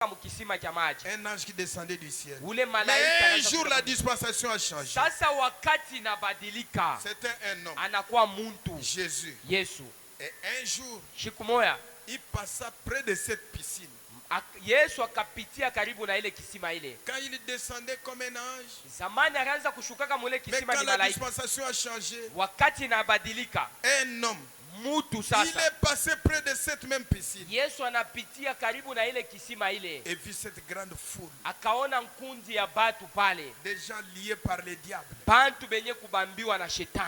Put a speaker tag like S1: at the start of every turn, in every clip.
S1: Un ange qui descendait du ciel. Mais un jour la dispensation a changé. C'était un homme. Jésus. Et un jour, il passa près de cette piscine. Quand il descendait comme un ange, mais quand la dispensation a changé, un homme, il est passé près de cette même piscine et vit cette grande foule, des gens liés par les diables,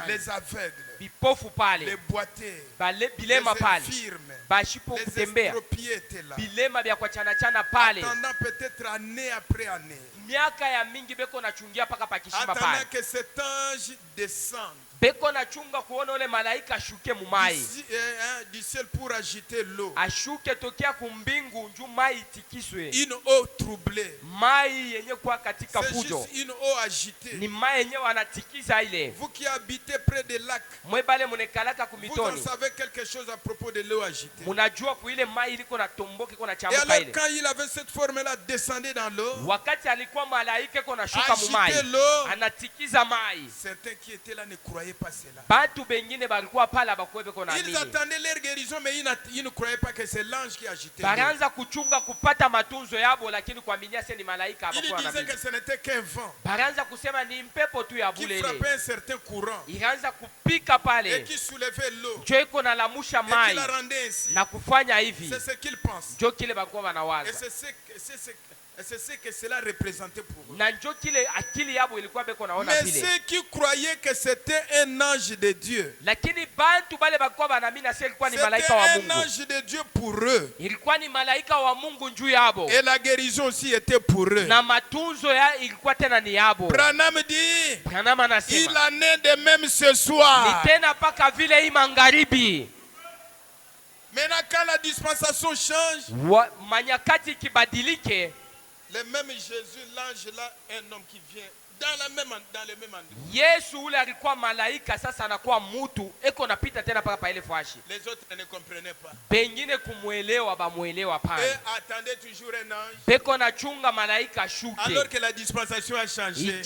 S1: les aveugles, les boiteux, les infirmes, les estropiés étaient là, attendant peut-être année après année, attendant que cet ange descende du ciel pour agiter l'eau. Une eau troublée. C'est juste une eau agitée. Vous qui habitez près des lacs, vous en savez quelque chose à propos de l'eau agitée. Et alors quand il avait cette forme-là, descendait dans l'eau, agitait l'eau, certains qui étaient là ne croyaient pas cela. Ils attendaient leur guérison, mais ils ne croyaient pas que c'est l'ange qui agitait l'eau. Ils disaient que ce n'était qu'un vent qui frappait un certain courant et qui soulevait l'eau et qui la rendait ainsi. C'est ce qu'ils pensent. Et c'est ce que cela représentait pour eux. Mais ceux qui croyaient que c'était un ange de Dieu, c'était un ange de Dieu pour eux. Et la guérison aussi était pour eux. Branham dit, il en est de même ce soir. Maintenant quand la dispensation change, le même Jésus, l'ange là, un homme qui vient dans le même endroit. Les autres ne comprenaient pas. Et attendaient toujours un ange. Alors que la dispensation a changé.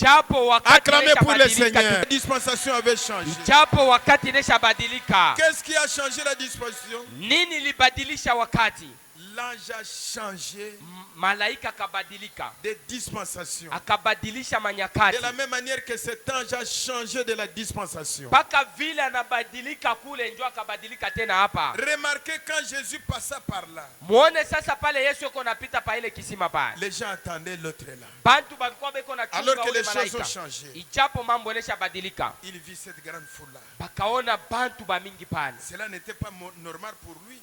S1: Acclamez pour le Seigneur. La dispensation avait changé. Qu'est-ce qui a changé la dispensation? L'ange a changé de dispensation. De la même manière que cet ange a changé de la dispensation. Remarquez quand Jésus passa par là, les gens attendaient l'autre là. Alors que les choses ont changé, il vit cette grande foule là. Cela n'était pas normal pour lui.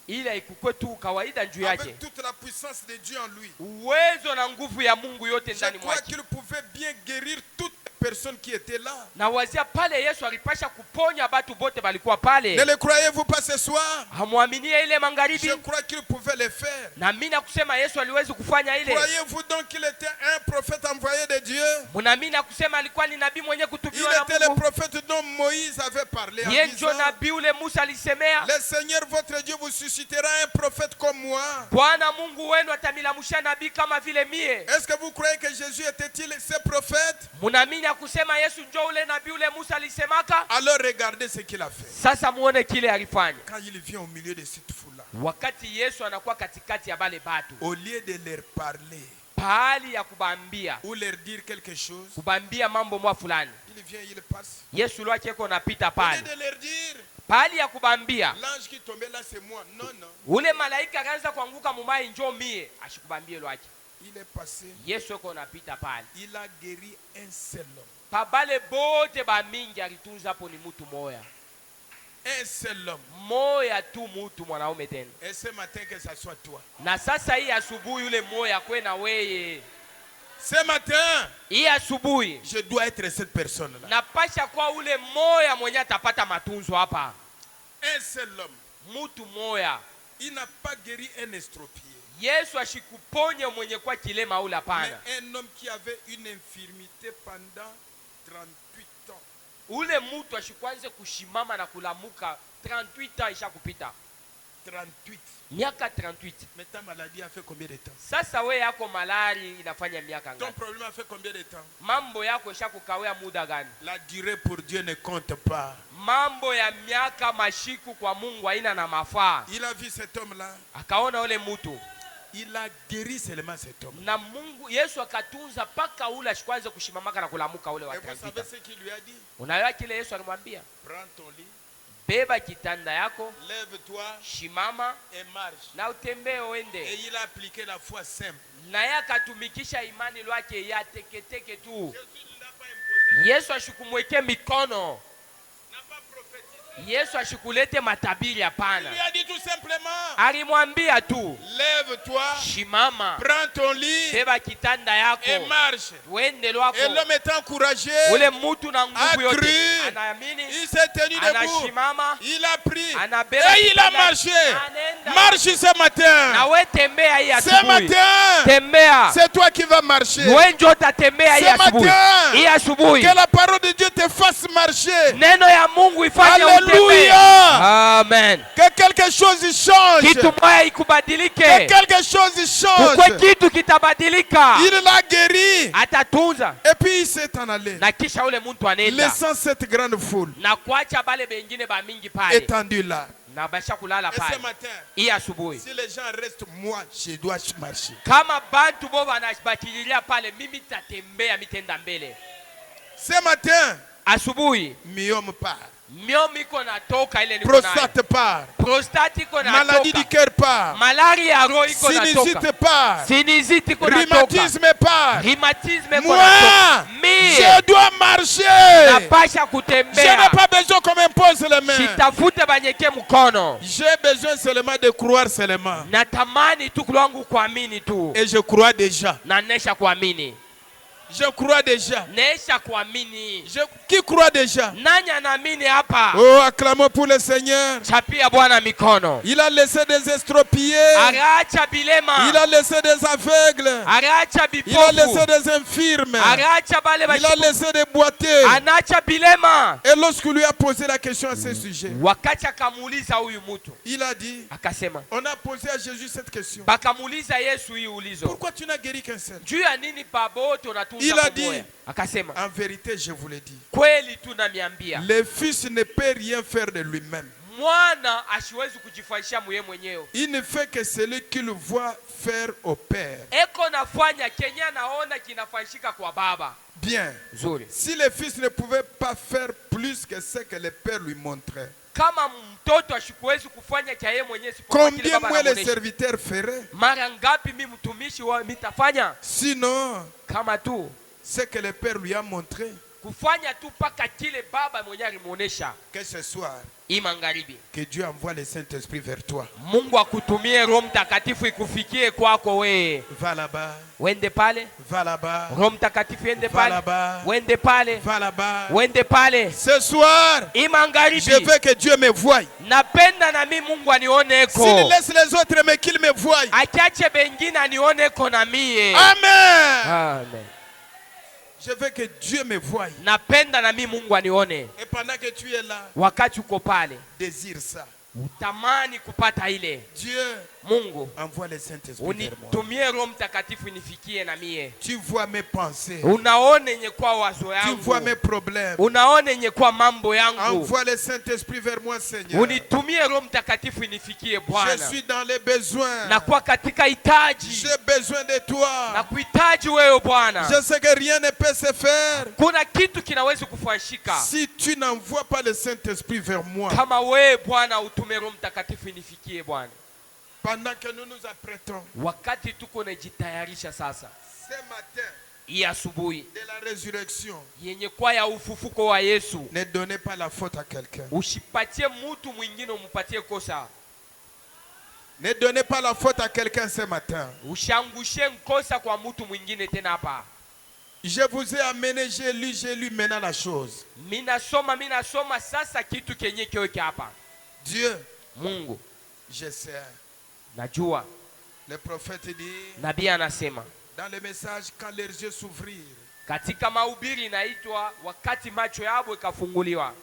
S1: Avec toute la puissance de Dieu en lui, je crois qu'il pouvait bien guérir toute personne qui était là. Ne le croyez-vous pas ce soir? Je crois qu'il pouvait le faire. Croyez-vous donc qu'il était un prophète envoyé de Dieu? Il était le prophète dont Moïse avait parlé en disant, le Seigneur votre Dieu vous suscitera un prophète comme moi. Est-ce que vous croyez que Jésus était-il ce prophète? Alors regardez ce qu'il a fait. Quand il vient au milieu de cette foule-là, au lieu de leur parler ou leur dire quelque chose, il vient, il passe. Au lieu de leur dire, l'ange qui tombait là c'est moi. Non, non. Il est passé. Il a guéri un seul homme. Un seul homme. Et ce matin que ça soit toi. Ce matin, je dois être cette personne-là. Un seul homme. Il n'a pas guéri un estropié. Mais un homme qui avait une infirmité pendant 38 ans. 38. Miaka 38. Mais ta maladie a fait combien de temps?
S2: Sasa wewe yako malari inafanya miaka ngapi?
S1: Ton problème a fait combien de temps?
S2: Mambo yako ishakukawia muda gani?
S1: La durée pour Dieu ne compte pas.
S2: Mambo ya miaka mashiku kwa Mungu haina na mafaa.
S1: Il a vu cet homme là.
S2: Akaona ule mtu.
S1: Il a guéri seulement cet homme.
S2: Na Mungu Yesu akatunza paka ule ashikwanze kushimamaka na kulamuka ule wa 38.
S1: Vous savez ce qu'il lui a dit?
S2: Unajua kile Yesu alimwambia?
S1: Prends ton lit.
S2: Beba kitanda yako,
S1: lève-toi,
S2: shimama
S1: et marche.
S2: Na utembee uende.
S1: Et il a appliqué la foi simple.
S2: Na yeye akatumikisha imani lwake ya teketeke tu. Yesu ashikumweke mikono. Yesu ashikulete matabiri hapana.
S1: Il lui a dit tout simplement.
S2: Alimwambia tu.
S1: Lève-toi.
S2: Shimama.
S1: Prends ton lit.
S2: Beba kitanda yako.
S1: Et marche.
S2: Uende lwako.
S1: Et l'homme est encouragé.
S2: Ule mtu na nguvu yote.
S1: Anaamini. Il s'est tenu debout.
S2: Anashimama.
S1: Il a pris.
S2: Et
S1: il a marché. Marche ce matin.
S2: Na we tembea hii asubuhi.
S1: Ce matin.
S2: Tembea.
S1: C'est toi qui vas marcher.
S2: Wewe ndio utatembea hii asubuhi. Hii asubuhi.
S1: Que la parole de Dieu te fasse marcher.
S2: Neno ya Mungu ifanye utembee. Amen.
S1: Que quelque chose change.
S2: Kitu moja ikubadilike.
S1: Que quelque chose change.
S2: Kwa kitu kitabadilika.
S1: Il l'a guéri.
S2: Atatunza.
S1: Et puis il s'est en allé.
S2: Na kisha ule mtu anaenda.
S1: Laissant cette grande foule.
S2: Na kuacha bale bengine ba mingi pale.
S1: Étendu là.
S2: Na basha kulala pale.
S1: Et ce matin.
S2: Hii asubuhi.
S1: Si les gens restent, moi je dois marcher.
S2: Kama bantu bo wanabakililia pale mimi tatembea mitenda mbele.
S1: Ce matin.
S2: Asubuhi.
S1: Myome part.
S2: Myomi iko natoka ile niko
S1: nayo. Prostate part.
S2: Prostate iko natoka.
S1: Maladie du cœur part.
S2: Malaria ya roho iko natoka.
S1: Sinusite part.
S2: Sinusite iko natoka.
S1: Rhumatisme part.
S2: Rhumatisme iko natoka.
S1: Je dois marcher.
S2: Napasha kutembea.
S1: Je n'ai pas besoin qu'on m'impose les mains.
S2: Sitafute banyeke mkono.
S1: J'ai besoin seulement de croire seulement.
S2: Natamani tu kwangu kuamini tu.
S1: Et je crois déjà.
S2: Na nesha kuamini.
S1: Je crois déjà.
S2: Nesha kuamini.
S1: Qui croit déjà?
S2: Nanya naamini hapa.
S1: Oh, acclamons pour le Seigneur.
S2: Chapia Bwana mikono.
S1: Il a laissé des estropiés.
S2: Araacha bilema.
S1: Il a laissé des aveugles.
S2: Araacha bipofu.
S1: Il a laissé des infirmes.
S2: Araacha bale
S1: il a laissé des boiteux.
S2: Anacha bilema.
S1: Et lorsqu'il lui a posé la question à ce sujet,
S2: wakati akamuuliza huyu mtu,
S1: il a dit,
S2: akasema,
S1: on a posé à Jésus cette question.
S2: Bakamuuliza Yesu hii ulizo.
S1: Pourquoi tu n'as guéri qu'un seul?
S2: Juu ya nini babote unatunza?
S1: Il a dit,
S2: akasema,
S1: en vérité je vous le dis,
S2: kweli tu namiambia,
S1: le fils ne peut rien faire de lui-même.
S2: Mwana ashiwezi kujifanyisha mwenyewe mwenyewe.
S1: Il ne fait que celui qu'il voit faire au Père.
S2: Eko nafanya Kenya naona kinafanyika kwa baba.
S1: Bien.
S2: Zuri.
S1: Si le fils ne pouvait pas faire plus que ce que le Père lui montrait,
S2: kama mtoto ashikuwezi kufanya cha yeye mwenyewe,
S1: combien moins les serviteurs feraient?
S2: Mara ngapi mimi mtumishi wa mitafanya?
S1: Sinon,
S2: kama tu
S1: ce que le Père lui a montré,
S2: kufanya tu paka kile baba mwenyewe alimuonesha.
S1: Que ce soir,
S2: imangaribi,
S1: que Dieu envoie le Saint-Esprit vers toi.
S2: Mungu akutumie Roho Mtakatifu ikufikie kwako wewe.
S1: Va là-bas.
S2: Wende pale.
S1: Va là-bas.
S2: Roho Mtakatifu ende
S1: pale.
S2: Va là-bas. Wende pale.
S1: Va là-bas.
S2: Wende pale.
S1: Ce soir,
S2: imangaribi,
S1: je veux que Dieu me voie.
S2: Napenda na mimi Mungu anioneko.
S1: S'il laisse les autres mais qu'il me voie.
S2: Akiache bengine anioneko na mie.
S1: Amen.
S2: Amen.
S1: Je veux que Dieu me voie.
S2: Napenda na mimi Mungu anione.
S1: Et pendant que tu es là,
S2: wakati uko pale,
S1: désire ça.
S2: Utamani kupata ile.
S1: Dieu,
S2: Mungu,
S1: envoie le Saint-Esprit vers moi.
S2: Unitumie Roho Mtakatifu nifikie na mie.
S1: Tu vois mes pensées.
S2: Unaone yenye kwa wazo yangu.
S1: Tu vois mes problèmes.
S2: Unaone yenye kwa mambo yangu.
S1: Envoie le Saint-Esprit vers moi, Seigneur.
S2: Unitumie Roho Mtakatifu nifikie Bwana.
S1: Je suis dans les besoins.
S2: Na kwa katika hitaji.
S1: J'ai besoin de toi.
S2: Na kuhitaji wewe Bwana.
S1: Je sais que rien ne peut se faire.
S2: Kuna kitu kinaweza kufanyika.
S1: Si tu n'envoies pas le Saint-Esprit vers moi.
S2: Kama wewe Bwana utume Roho Mtakatifu nifikie Bwana.
S1: Pendant que nous nous apprêtons,
S2: wakati tuko najitayarisha sasa,
S1: ce matin,
S2: hii asubuhi
S1: de la résurrection,
S2: yenye kwa ya ufufuko wa Yesu,
S1: ne donnez pas la faute à quelqu'un.
S2: Usipatie mtu mwingine umpatie kosa.
S1: Ne donnez pas la faute à quelqu'un ce matin.
S2: Ushangushe kosa kwa mtu mwingine tena hapa.
S1: Je vous ai amené, j'ai lu maintenant la chose.
S2: Mina soma sasa kitu kenye kioke hapa.
S1: Dieu,
S2: Mungu,
S1: je sais.
S2: Najua.
S1: Le prophète dit,
S2: nabii anasema,
S1: dans le message, quand leurs yeux s'ouvrirent,
S2: katika mahubiri inaitwa wakati macho yao ikafunguliwa.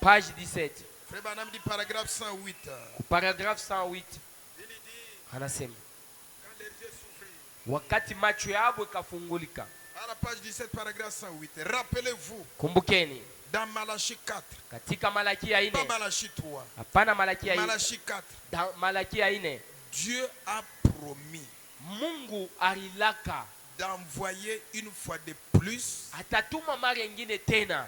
S2: Page 17.
S1: Frère Branham dit paragraphe 108.
S2: Paragraphe 108. Anasema wakati macho yabo ikafungulika.
S1: À la page 17 paragraphe 108. Rappelez-vous.
S2: Kumbukeni.
S1: Dans Malachie 4.
S2: Katika Malaki ya 4.
S1: Pas Malachie 3.
S2: Hapana Malaki ya 4.
S1: Malachie 4.
S2: Dans Malaki ya 4.
S1: Dieu a promis.
S2: Mungu alilaka
S1: d'envoyer une fois de plus
S2: atatuma mara nyingine tena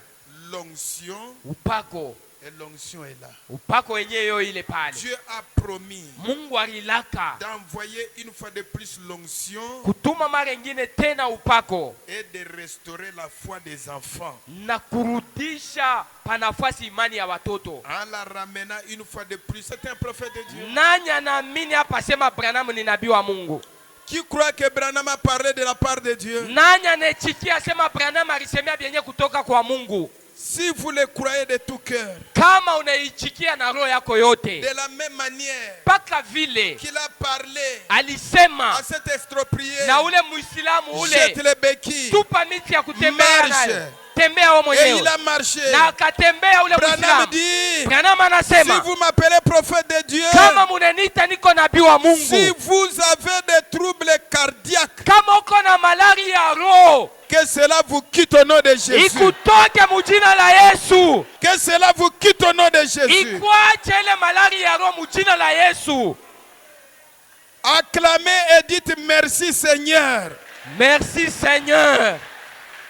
S1: l'onction.
S2: Upako.
S1: Et l'onction est là.
S2: Upako yenyewe ile pale.
S1: Dieu a promis
S2: Mungu alilaka
S1: d'envoyer une fois de plus l'onction
S2: kutuma mara nyingine tena upako
S1: et de restaurer la foi des enfants.
S2: Na kurudisha panafasi imani ya watoto.
S1: En la ramenant une fois de plus. C'est un prophète de Dieu.
S2: Nani anaamini hapa sema Branham ni nabii wa Mungu?
S1: Qui croit que Branham a parlé de la part de Dieu?
S2: Nani anayechikia sema Branham alisemea byenye kutoka kwa Mungu?
S1: Si vous le croyez de tout cœur,
S2: kama unaichikia na roho yako yote,
S1: de la même manière
S2: paka vile
S1: qu'il a parlé
S2: alisema
S1: à cet extroprié,
S2: na ule Muislamu ule,
S1: jette les béquilles,
S2: tupa miti ya kutembea nayo, tembea wewe
S1: et il
S2: mwenyewe.
S1: a marché.
S2: Na akatembea ule Muislamu. Branham anasema,
S1: si vous m'appelez prophète de Dieu,
S2: kama muneniita niko nabii wa Mungu,
S1: si vous avez des troubles cardiaques,
S2: kama uko na malaria ya roho,
S1: que cela vous quitte au nom de Jésus.
S2: Ikutoke mujina la Yesu.
S1: Que cela vous quitte au nom de Jésus.
S2: Ikwache ile malaria ya roho mujina la Yesu.
S1: Acclamez et dites merci Seigneur.
S2: Merci Seigneur.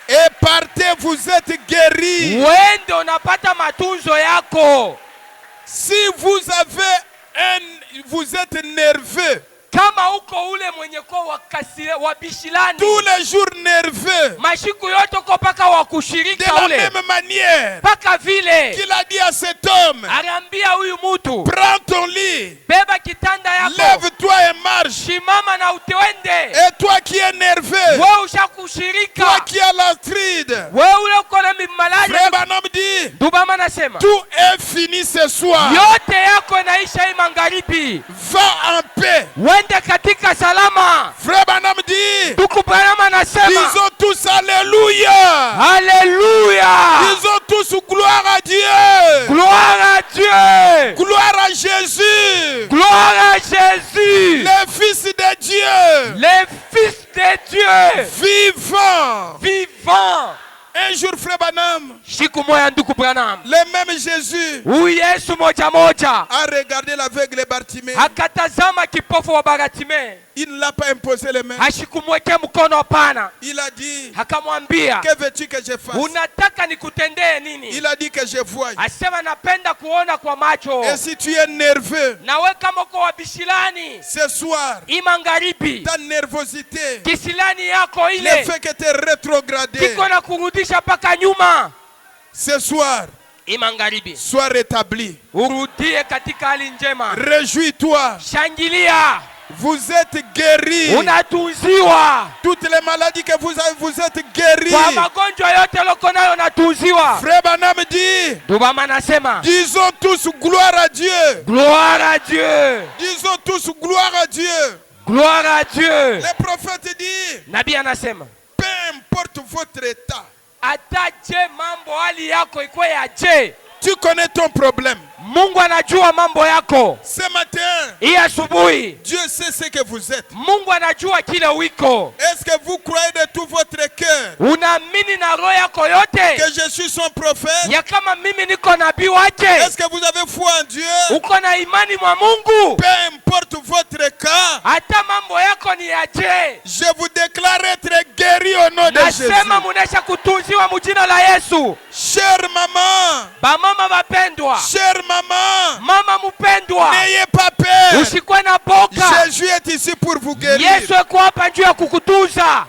S1: Et partez, vous êtes guéris.
S2: Wende unapata matunzo yako.
S1: Si vous êtes nerveux,
S2: kama uko ule mwenye kwa wakasile wabishilani,
S1: tous les jours nerveux,
S2: mashiku yote uko paka wakushirika ule,
S1: de la même manière
S2: paka vile
S1: qu'il a dit à cet homme,
S2: aliambia huyu mtu,
S1: prends ton lit,
S2: beba kitanda yako,
S1: lève-toi et marche.
S2: Shimama na utewende.
S1: Et toi qui es nerveux,
S2: wewe ushakushirika,
S1: toi qui as l'arthrite,
S2: wewe ule uko na malaria,
S1: Frère Branham dit,
S2: Dubama nasema,
S1: tout est fini ce soir.
S2: Yote yako inaisha hii magharibi.
S1: Va en paix.
S2: Wende katika salama.
S1: Frère Branham dit,
S2: disons
S1: tous Alléluia.
S2: Alléluia.
S1: Disons tous gloire à Dieu.
S2: Gloire à Dieu.
S1: Gloire à Jésus.
S2: Gloire à Jésus.
S1: Le Fils de Dieu.
S2: Le Fils de Dieu.
S1: Vivant.
S2: Vivant.
S1: Un jour, Frère Branham,
S2: le
S1: même Jésus
S2: a
S1: regardé l'aveugle Bartimée. Il ne l'a pas imposé les mains. Il a dit, que veux-tu que je fasse? Il a dit que je voie. Et si tu es nerveux, ce soir, ta nervosité, le fait que tu es rétrogradé, ce soir, sois rétabli. Réjouis-toi. Vous êtes guéris. Toutes les maladies que vous avez, vous êtes guéris. Frère Branham dit, disons tous gloire à Dieu.
S2: Gloire à Dieu.
S1: Disons tous gloire à Dieu.
S2: Gloire à Dieu.
S1: Le prophète dit,
S2: Nabii anasema,
S1: peu importe votre état,
S2: mambo hali yako ikuwe aje,
S1: tu connais ton problème.
S2: Mungu anajua mambo yako.
S1: Ce matin,
S2: hii asubuhi,
S1: Dieu sait ce que vous êtes.
S2: Mungu anajua kile uiko.
S1: Est-ce que vous croyez de tout votre cœur
S2: unaamini na roho yako yote
S1: que je suis son prophète?
S2: Ya kama mimi niko nabii wake?
S1: Est-ce que vous avez foi en Dieu?
S2: Uko na imani mwa Mungu?
S1: Peu importe votre cas,
S2: hata mambo yako ni aje,
S1: je vous déclare être guéri au nom de Jésus.
S2: Nasema munesha kutunziwa mujina la Yesu.
S1: Chère maman,
S2: bamama bapendwa,
S1: chère maman,
S2: mama mupendwa,
S1: n'ayez pas peur.
S2: Usikwe na boka.
S1: Jésus est ici pour vous guérir.
S2: Yesu yuko hapa juu ya kukutunza.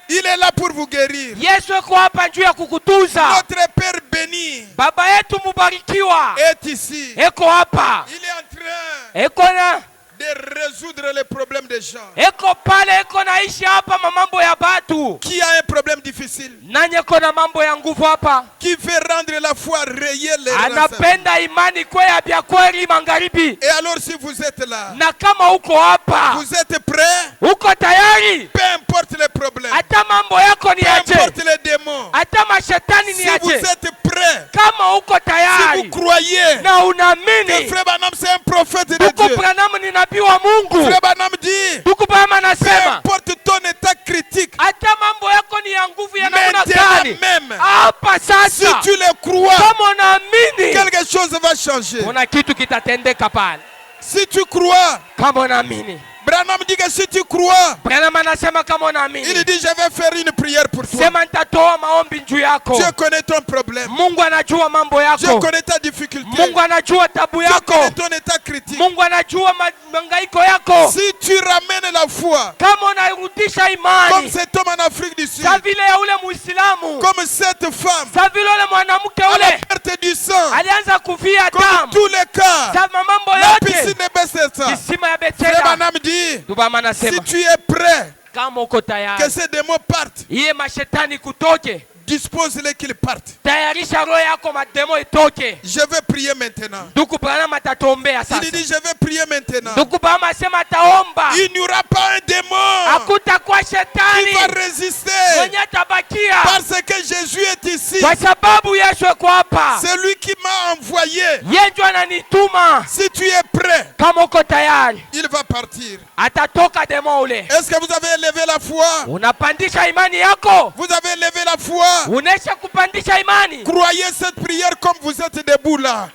S1: Il est là pour vous guérir.
S2: Yesu yuko hapa juu ya kukutunza.
S1: Notre Père béni,
S2: baba yetu mubarikiwa,
S1: est ici.
S2: Eko hapa.
S1: Il est en train
S2: eko na
S1: de résoudre les problèmes des gens.
S2: Eko pale, eko naishi hapa mamambo ya batu.
S1: Qui a un problème difficile?
S2: Nani eko na mambo ya nguvu hapa?
S1: Qui veut rendre la foi réelle et
S2: anapenda imani kwe ya bya kweli magharibi.
S1: Et alors si vous êtes là,
S2: na kama uko hapa,
S1: vous êtes prêts?
S2: Uko tayari?
S1: Peu importe les problèmes,
S2: hata mambo yako ni aje,
S1: peu importe les démons,
S2: hata mashetani ni aje,
S1: si vous êtes prêts,
S2: kama uko tayari,
S1: si vous croyez,
S2: na wanaamini
S1: Frère Branham c'est un prophète de
S2: ndugu
S1: Dieu.
S2: Branham ni nabii wa Mungu.
S1: Frère Branham dit,
S2: Ndugu Branham
S1: peu
S2: anasema
S1: importe ton état critique,
S2: hata mambo yako ni ya nguvu ya namna
S1: maintenant
S2: gani,
S1: même,
S2: hapa
S1: si
S2: sasa
S1: tu le crois,
S2: kama unaamini
S1: quelque chose va changer.
S2: kuna kitu kitatendeka pale.
S1: Si tu crois,
S2: Kama unaamini,
S1: Branham dit que si tu crois,
S2: Branham anasema kama
S1: il
S2: unaamini,
S1: dit je vais faire une prière pour toi.
S2: sema nitatoa maombi juu yako.
S1: Dieu connaît ton problème.
S2: Mungu anajua mambo
S1: Dieu
S2: yako.
S1: connaît ta difficulté.
S2: Mungu anajua tabu
S1: Dieu
S2: yako.
S1: connaît ton état critique.
S2: Mungu anajua mangaiko yako.
S1: Si tu ramènes la foi,
S2: Kama unarudisha
S1: comme
S2: imani,
S1: cet homme en Afrique du Sud,
S2: sa vile ya ule Muislamu,
S1: comme cette femme,
S2: sa vile ule mwanamke
S1: à la
S2: ule
S1: perte du sang,
S2: alianza kufia
S1: comme
S2: damu,
S1: tous les cas,
S2: sa mambo
S1: la
S2: yote,
S1: piscine de Bethesda.
S2: kisima ya
S1: Frère
S2: Bethesda.
S1: Branham dit,
S2: Tubama
S1: si
S2: anasema
S1: tu es prêt
S2: kama uko
S1: que
S2: tayari,
S1: ces démons partent,
S2: iye mashetani kutoke,
S1: dispose-les qu'ils partent.
S2: tayarisha roho yako, mademo itoke.
S1: Je vais prier maintenant.
S2: Ndugu Branham atatuombea
S1: Il
S2: sasa.
S1: dit, je vais prier maintenant.
S2: Ndugu Branham asema ataomba,
S1: Il n'y aura pas un démon
S2: hakutakuwa
S1: qui
S2: shetani
S1: va résister
S2: mwenye atabakia,
S1: parce que Jésus est ici.
S2: kwa sababu Yesu yuko hapa.
S1: C'est lui qui m'a envoyé.
S2: Yeye ndiye ananituma.
S1: Si tu es prêt,
S2: Kama uko tayari,
S1: il va partir.
S2: atatoka demo ule.
S1: Est-ce que vous avez élevé la foi?
S2: Unapandisha imani yako,
S1: Vous avez élevé la foi?
S2: unesha kupandisha imani.
S1: Croyez cette prière comme vous êtes debout là.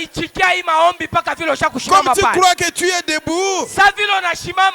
S2: Ichikia hii maombi mpaka vile
S1: Comme
S2: ushakushimama
S1: tu
S2: pale.
S1: crois que tu es debout,
S2: Sa vile unashimama,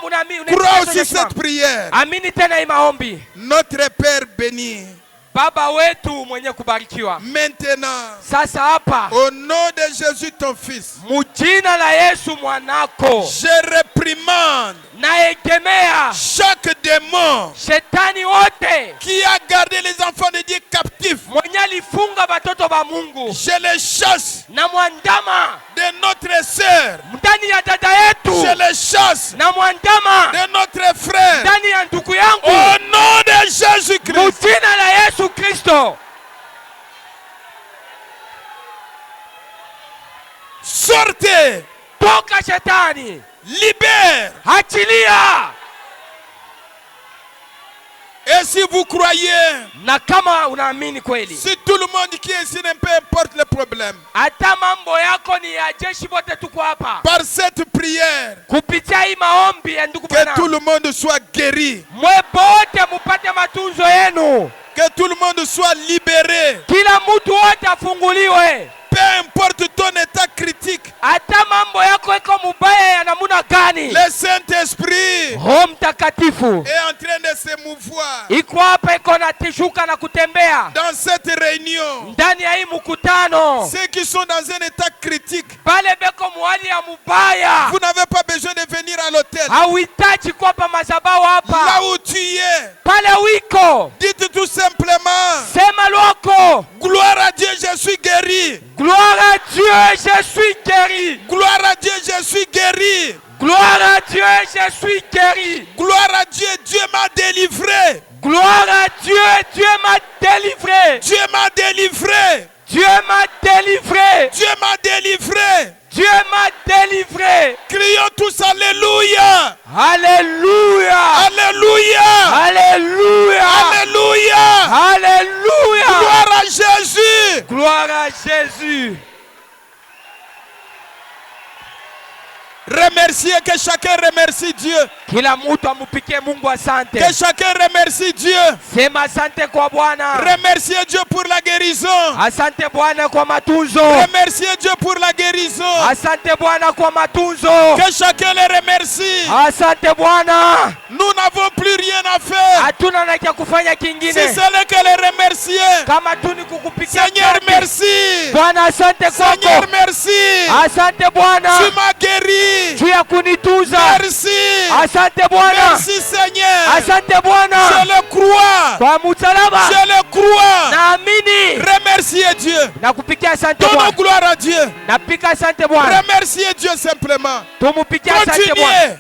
S1: crois aussi cette prière.
S2: amini tena hii maombi.
S1: Notre Père béni,
S2: Baba wetu mwenye kubarikiwa,
S1: maintenant,
S2: sasa hapa
S1: au nom de Jésus ton Fils,
S2: mujina la Yesu mwanako,
S1: je réprimande
S2: naekemea
S1: chaque démon
S2: shetani wote
S1: qui a gardé les enfants de Dieu captifs.
S2: mwenye alifunga batoto ba Mungu,
S1: Je les chasse
S2: na mwandama
S1: de notre sœur.
S2: ndani ya dada
S1: Je
S2: yetu,
S1: les chasse
S2: na mwandama
S1: de notre frère.
S2: ndani ya ndugu
S1: Au
S2: yangu,
S1: nom de Jésus-Christ.
S2: mujina la Yesu Kristo.
S1: Sortez,
S2: Toka shetani,
S1: libère.
S2: achilia.
S1: Et si vous croyez,
S2: Na kama unaamini kweli,
S1: si tout le monde qui est ici, peu importe le problème,
S2: hata mambo yako ni ya jeshi, wote tuko hapa
S1: par cette prière,
S2: kupitia hii maombi ya ndugu
S1: que tout
S2: Branham,
S1: le monde soit guéri,
S2: mwepo wote mupate matunzo yenu,
S1: que tout le monde soit libéré.
S2: kila mtu wote afunguliwe.
S1: Peu importe ton état critique,
S2: Hata mambo yako iko mubaya ya namuna gani,
S1: le Saint-Esprit
S2: Roho Mtakatifu
S1: est en train de se mouvoir
S2: iko hapa, iko na tishuka na kutembea
S1: dans cette réunion.
S2: ndani ya hii mkutano.
S1: Ceux qui sont dans un état critique,
S2: Pale beko muhali ya mubaya,
S1: vous n'avez pas besoin de venir à l'hôtel.
S2: hauhitaji kuwa pa mazabao
S1: Là
S2: hapa,
S1: où tu es,
S2: pale wiko
S1: dites tout simplement,
S2: sema lwako,
S1: gloire à Dieu, je suis guéri.
S2: gloire à Dieu, je suis guéri.
S1: Gloire à Dieu, je suis guéri.
S2: Gloire à Dieu, je suis guéri.
S1: Gloire à Dieu, Dieu m'a délivré.
S2: Gloire à Dieu, Dieu m'a délivré.
S1: Dieu m'a délivré.
S2: Dieu m'a délivré.
S1: Dieu m'a délivré.
S2: Dieu m'a délivré.
S1: Crions tous Alléluia.
S2: Alléluia.
S1: Alléluia.
S2: Alléluia.
S1: Alléluia.
S2: Alléluia.
S1: Gloire à Jésus.
S2: Gloire à Jésus.
S1: Remerciez, que chacun remercie Dieu.
S2: Kila mtu amupikie Mungu asante.
S1: Que chacun remercie Dieu.
S2: Sema asante kwa Bwana.
S1: Remerciez Dieu pour la guérison.
S2: Asante Bwana kwa matunzo.
S1: Remerciez Dieu pour la guérison.
S2: Asante Bwana kwa matunzo.
S1: Que chacun le remercie.
S2: Asante Bwana.
S1: Nous n'avons plus rien à faire.
S2: Hatuna na cha kufanya
S1: Si
S2: kingine
S1: c'est le que les remercier.
S2: kama tu ni kukupikia.
S1: Seigneur,
S2: asante.
S1: merci.
S2: Bwana asante
S1: Seigneur,
S2: kwako.
S1: merci.
S2: Asante Bwana
S1: Tu m'as guéri.
S2: juu ya kunituza.
S1: Merci.
S2: Asante Bwana.
S1: Merci Seigneur.
S2: Asante
S1: Je
S2: Bwana
S1: le crois.
S2: kwa msalaba.
S1: Je le crois.
S2: Naamini
S1: Remerciez Dieu.
S2: na kupikia asante
S1: Donnons
S2: Bwana.
S1: gloire à Dieu.
S2: Napika asante Bwana.
S1: Remerciez Dieu simplement.
S2: Tumupikia asante Bwana.
S1: Continuez.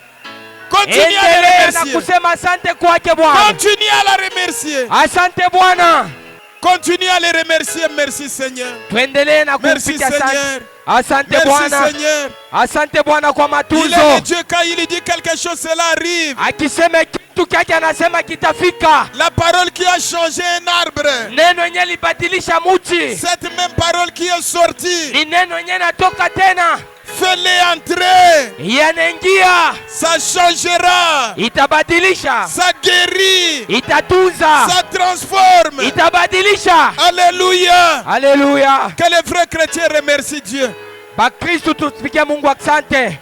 S1: Continuez à le
S2: Endelea na
S1: remercier.
S2: kusema asante kwake Bwana.
S1: Continuez à la remercier.
S2: Asante Bwana.
S1: Continuez à le remercier. Merci Seigneur.
S2: Tuendelee na
S1: Merci
S2: kumpikia
S1: Seigneur.
S2: asante. Asante
S3: Merci
S2: Bwana.
S3: Seigneur.
S2: Asante Bwana kwa
S3: Il est
S2: matunzo.
S3: le Dieu, quand il dit quelque chose, cela arrive.
S2: Akisema kitu kyake anasema kitafika.
S3: La parole qui a changé un arbre,
S2: Neno yenye libadilisha muti.
S3: cette même parole qui est sortie,
S2: Ni neno yenye natoka tena.
S3: fais-les entrer.
S2: Yanaingia.
S3: Ça changera.
S2: Itabadilisha.
S3: Ça guérit.
S2: Itatunza.
S3: Ça transforme.
S2: Itabadilisha.
S3: Alléluia.
S2: Alléluia.
S3: Que les vrais chrétiens remercient Dieu.
S2: Bakristo tusifikie Mungu asante.